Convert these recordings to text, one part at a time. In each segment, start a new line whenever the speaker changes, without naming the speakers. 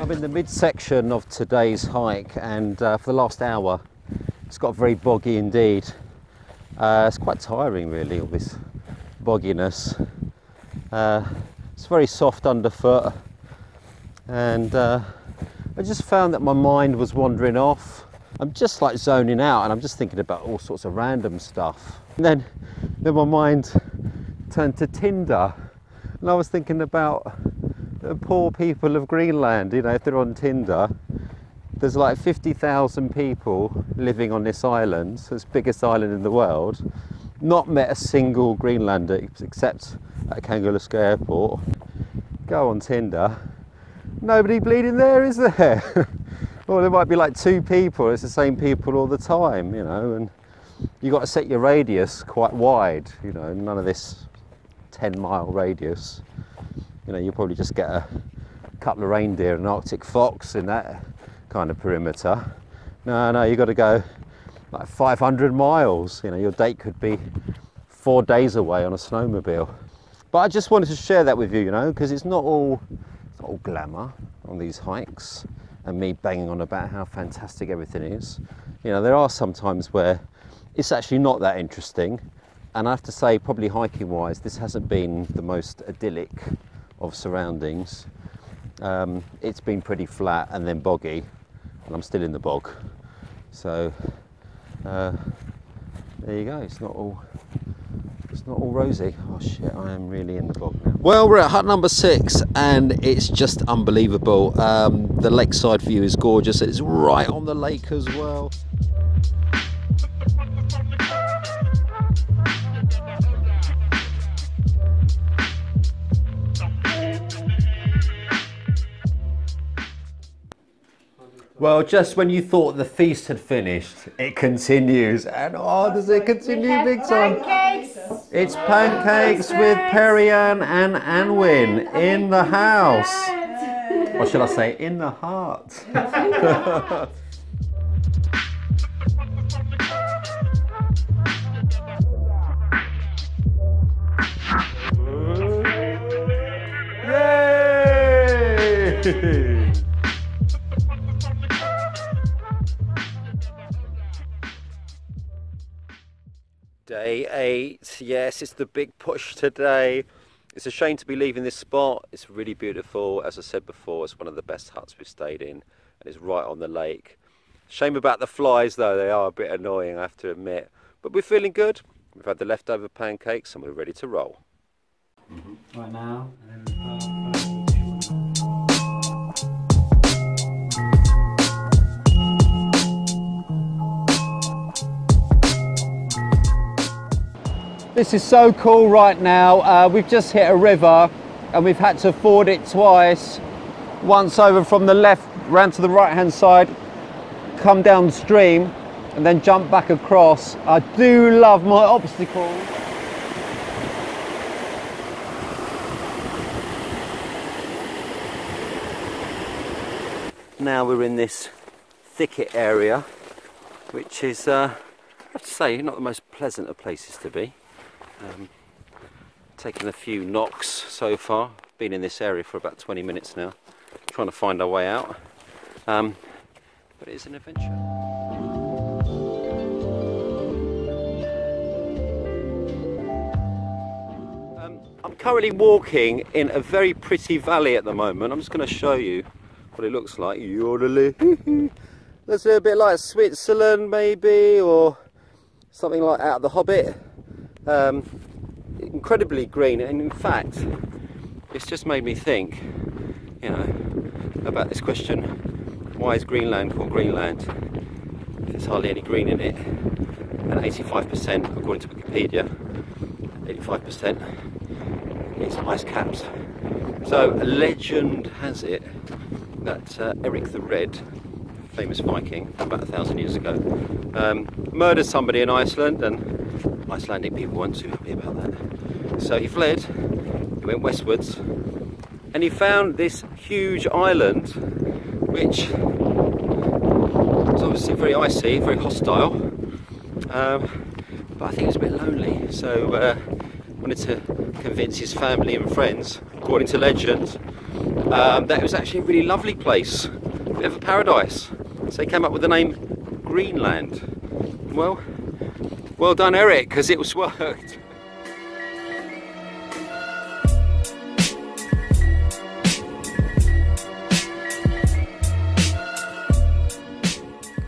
I'm in the midsection of today's hike, and for the last hour it's got very boggy indeed. It's quite tiring really, all this bogginess. It's very soft underfoot, and I just found that my mind was wandering off. I'm just like zoning out, and I'm just thinking about all sorts of random stuff. And then my mind turned to Tinder, and I was thinking about the poor people of Greenland. You know, if they're on Tinder, there's like 50,000 people living on this island, so it's the biggest island in the world. Not met a single Greenlander except at Kangaluska Airport. Go on Tinder, nobody bleeding there, is there? Or there might be like 2 people, it's the same people all the time, you know, and you've got to set your radius quite wide, you know, none of this 10-mile radius. You know, you probably just get a couple of reindeer and an Arctic fox in that kind of perimeter. No, you've got to go like 500 miles. You know, your date could be 4 days away on a snowmobile. But I just wanted to share that with you, you know, because it's not all glamour on these hikes and me banging on about how fantastic everything is. You know, there are some times where it's actually not that interesting. And I have to say, probably hiking wise, this hasn't been the most idyllic of surroundings. It's been pretty flat and then boggy, and I'm still in the bog. So there you go. It's not all rosy. Oh shit, I am really in the bog now. Well, we're at hut number 6, and it's just unbelievable. The lakeside view is gorgeous. It's right on the lake as well. Well, just when you thought the feast had finished, it continues. And oh, does it continue big time?
Pancakes!
It's pancakes with Perianne and Anwin in the house. Or shall I say, in the heart? Yay! Day 8, yes, it's the big push today. It's a shame to be leaving this spot. It's really beautiful. As I said before, it's one of the best huts we've stayed in, and it's right on the lake. Shame about the flies though, they are a bit annoying, I have to admit. But we're feeling good. We've had the leftover pancakes and we're ready to roll.
Right now,
This is so cool right now. We've just hit a river and we've had to ford it twice. Once over from the left, round to the right hand side, come downstream and then jump back across. I do love my obstacles. Now we're in this thicket area, which is, I have to say, not the most pleasant of places to be. Taken a few knocks so far. Been in this area for about 20 minutes now, trying to find our way out. But it's an adventure. I'm currently walking in a very pretty valley at the moment. I'm just going to show you what it looks like. Looks a little bit like Switzerland maybe, or something like out of The Hobbit. Incredibly green, and in fact it's just made me think, you know, about this question: why is Greenland called Greenland? There's hardly any green in it, and 85%, according to Wikipedia, 85% is ice caps. So legend has it that Eric the Red, famous Viking about 1,000 years ago, murdered somebody in Iceland, and Icelandic people weren't too happy about that. So he fled, he went westwards, and he found this huge island, which was obviously very icy, very hostile, but I think it was a bit lonely. So wanted to convince his family and friends, according to legend, that it was actually a really lovely place, a bit of a paradise. So they came up with the name Greenland. Well done, Eric, because it was worked.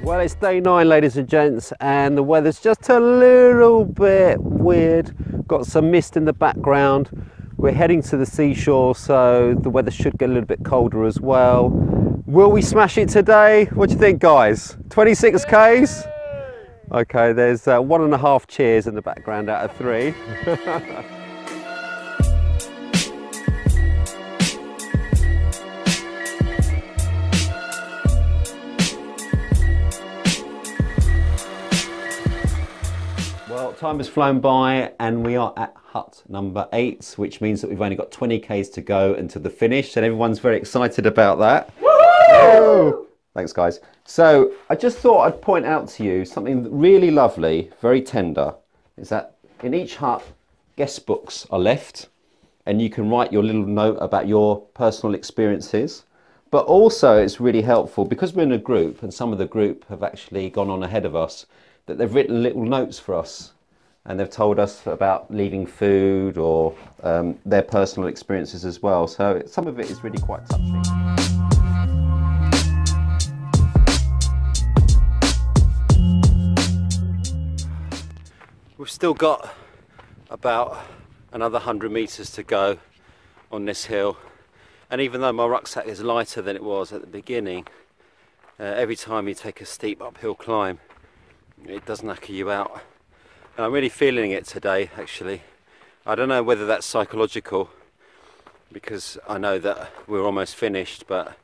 Well, it's day 9, ladies and gents, and the weather's just a little bit weird. Got some mist in the background. We're heading to the seashore, so the weather should get a little bit colder as well. Will we smash it today? What do you think, guys? 26 Ks? Okay, there's 1.5 cheers in the background out of 3. Well, time has flown by and we are at hut number 8, which means that we've only got 20 Ks to go until the finish, and everyone's very excited about that. Woo! Thanks, guys. So I just thought I'd point out to you something really lovely, very tender, is that in each hut, guest books are left, and you can write your little note about your personal experiences. But also it's really helpful, because we're in a group, and some of the group have actually gone on ahead of us, that they've written little notes for us, and they've told us about leaving food or their personal experiences as well. So some of it is really quite touching. We've still got about another 100 meters to go on this hill, and even though my rucksack is lighter than it was at the beginning, every time you take a steep uphill climb, it does knacker you out. And I'm really feeling it today, actually. I don't know whether that's psychological, because I know that we're almost finished, but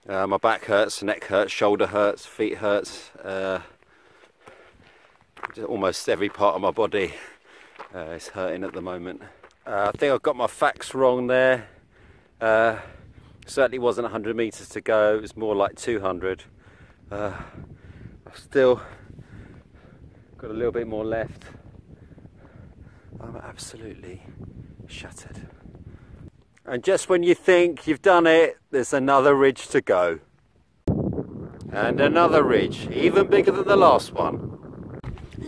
my back hurts, neck hurts, shoulder hurts, feet hurts, almost every part of my body is hurting at the moment. I think I've got my facts wrong there. Certainly wasn't 100 meters to go, it was more like 200. I've still got a little bit more left. I'm absolutely shattered. And just when you think you've done it, there's another ridge to go. And another ridge, even bigger than the last one.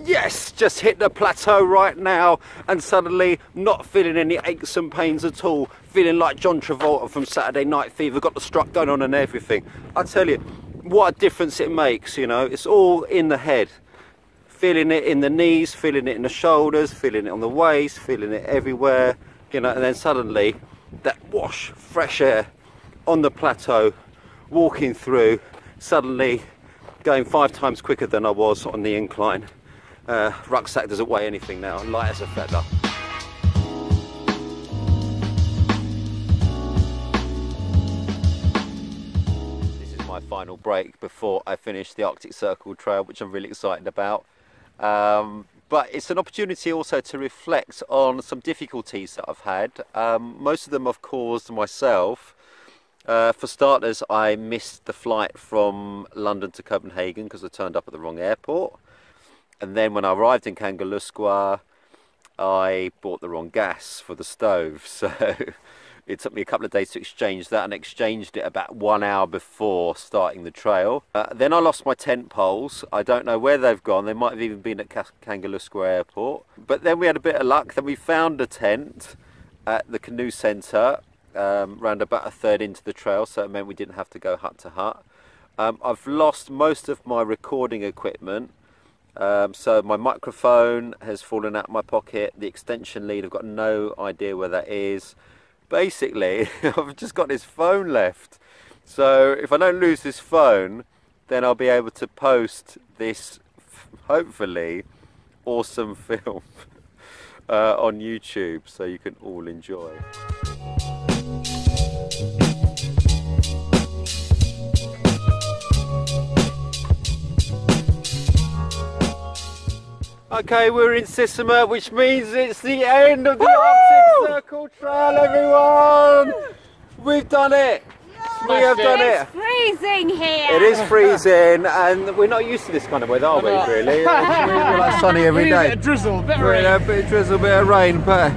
Yes, just hit the plateau right now, and suddenly not feeling any aches and pains at all. Feeling like John Travolta from Saturday Night Fever, got the strut going on and everything. I tell you, what a difference it makes, you know. It's all in the head. Feeling it in the knees, feeling it in the shoulders, feeling it on the waist, feeling it everywhere, you know, and then suddenly that wash, fresh air on the plateau, walking through, suddenly going 5 times quicker than I was on the incline. Rucksack doesn't weigh anything now, light as a feather. This is my final break before I finish the Arctic Circle Trail, which I'm really excited about. But it's an opportunity also to reflect on some difficulties that I've had. Most of them I've caused myself. For starters, I missed the flight from London to Copenhagen because I turned up at the wrong airport. And then when I arrived in Kangerlussuaq, I bought the wrong gas for the stove. So it took me a couple of days to exchange that, and exchanged it about 1 hour before starting the trail. Then I lost my tent poles. I don't know where they've gone. They might have even been at Kangerlussuaq airport. But then we had a bit of luck. Then we found a tent at the canoe centre, round about 1/3 into the trail, so it meant we didn't have to go hut to hut. I've lost most of my recording equipment. So my microphone has fallen out of my pocket. The extension lead, I've got no idea where that is. Basically, I've just got this phone left. So if I don't lose this phone, then I'll be able to post this, hopefully, awesome film on YouTube, so you can all enjoy. Okay, we're in Sisima, which means it's the end of the Arctic Circle Trail, everyone! We've done it! We have done it!
It's freezing here!
It is freezing, and we're not used to this kind of weather, are we, really? We're like sunny every day.
A bit of drizzle, a bit of rain.
A bit of drizzle, a bit of rain, but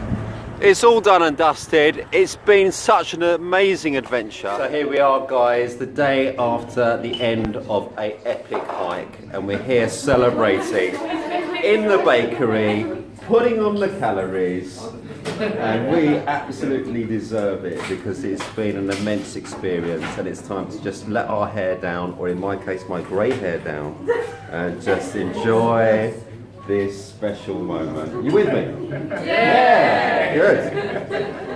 It's all done and dusted. It's been such an amazing adventure. So here we are, guys, the day after the end of an epic hike, and we're here celebrating in the bakery, putting on the calories, and we absolutely deserve it because it's been an immense experience, and it's time to just let our hair down, or in my case, my grey hair down, and just enjoy this special moment. You with me? Yeah! Good.